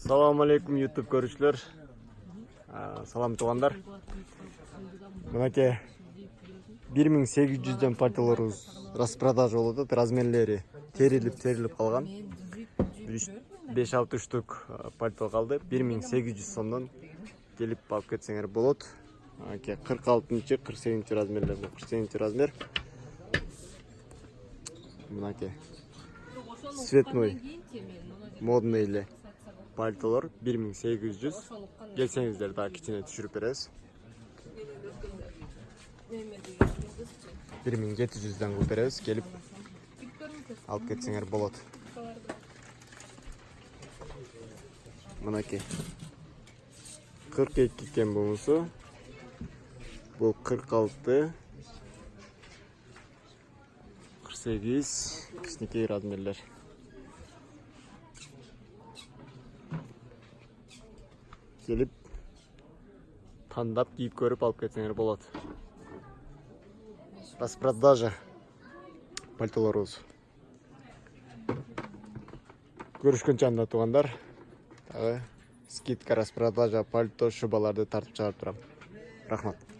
Assalamu alaikum YouTube көрүүчүлөр. Салам туугандар. Мынакей 1800дөн пальтолорубуз распродажа болуп атат. Размерлери терилип калган. 5-6 штук пальто калды. 1800 сомдон келип алып кетсеңер болот. Мынакей 46-чы, 48-чы размерлер, 48-чы размер. Мынакей цветной модный эле пальтолор 1800. Келсеңиздер дагы кичине түшүрүп беребиз. 1700дөн кылып беребиз. Келип алып кетсеңер болот. Мынакей 42 экен болсо, бул 46, 48 кичинекей размерлер. Келип тандап кийип көрүп алып кетсеңер болот. Распродажа пальтолорубуз. Көрүшкөнчө анда туугандар. Дагы скидка, распродажа пальто, шубаларды тартып чыгарып турам. Рахмат.